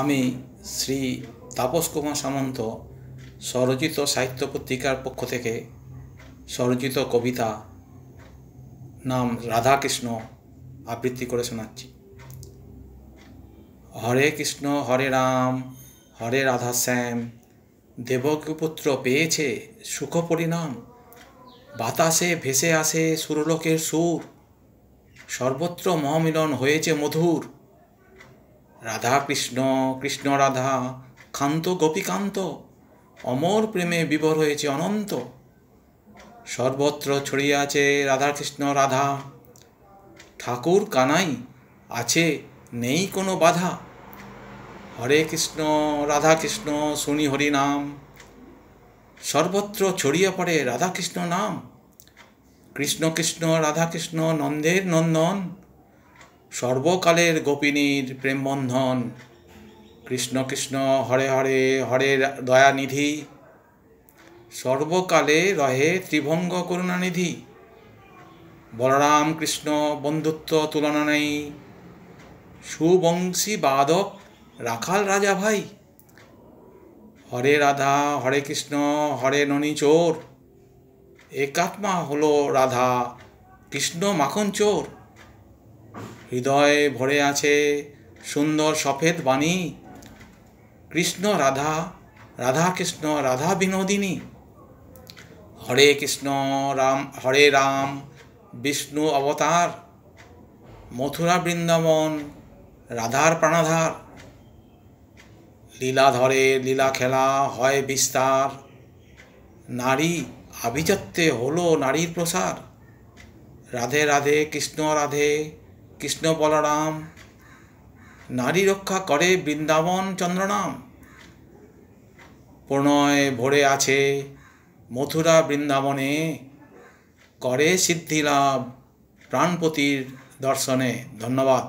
আমি শ্রী তাপস কুমার সামন্ত স্বরচিত সাহিত্য পত্রিকার পক্ষ থেকে স্বরচিত কবিতা নাম রাধাকৃষ্ণ আবৃত্তি করে শোনাচ্ছি। হরে কৃষ্ণ হরে রাম হরে রাধা শ্যাম, দেবকীপুত্র পেয়েছে সুখ পরিণাম। বাতাসে ভেসে আসে সুরলোকের সুর, সর্বত্র মহামিলন হয়েছে মধুর। রাধা কৃষ্ণ কৃষ্ণ রাধা কান্ত গোপীকান্ত, অমর প্রেমে বিভোর হয়েছে অনন্ত। সর্বত্র ছড়িয়ে আছে রাধা কৃষ্ণ রাধা, ঠাকুর কানাই আছে নেই কোনো বাধা। হরে কৃষ্ণ রাধা কৃষ্ণ শুনি হরি নাম, সর্বত্র ছড়িয়ে পড়ে রাধা কৃষ্ণ নাম। কৃষ্ণ কৃষ্ণ রাধা কৃষ্ণ নন্দের নন্দন, সর্বকালের গোপিনীর প্রেমবন্ধন। কৃষ্ণ কৃষ্ণ হরে হরে হরে দয়ানিধি, সর্বকালে রহে ত্রিভঙ্গ করুণানিধি। বলরাম কৃষ্ণ বন্ধুত্ব তুলনা নেই, সুবংশী বাদক রাখাল রাজা ভাই। হরে রাধা হরে কৃষ্ণ হরে ননি চোর, একাত্মা হলো রাধা কৃষ্ণ মাখন চোর। হৃদয়ে ভরে আছে সুন্দর সফেদ বাণী, কৃষ্ণ রাধা রাধা কৃষ্ণ রাধা বিনোদিনী। হরে কৃষ্ণ রাম হরে রাম বিষ্ণু অবতার, মথুরা বৃন্দাবন রাধার প্রাণাধার। লীলাধরে লীলা খেলা হয় বিস্তার, নারী আভিজাত্যে হলো নারীর প্রসার। রাধে রাধে কৃষ্ণ রাধে কৃষ্ণ বলরাম, নারী রক্ষা করে বৃন্দাবন চন্দ্রনাম। প্রণয় ভরে আছে মথুরা বৃন্দাবনে, করে সিদ্ধিলাভ প্রাণপতির দর্শনে। ধন্যবাদ।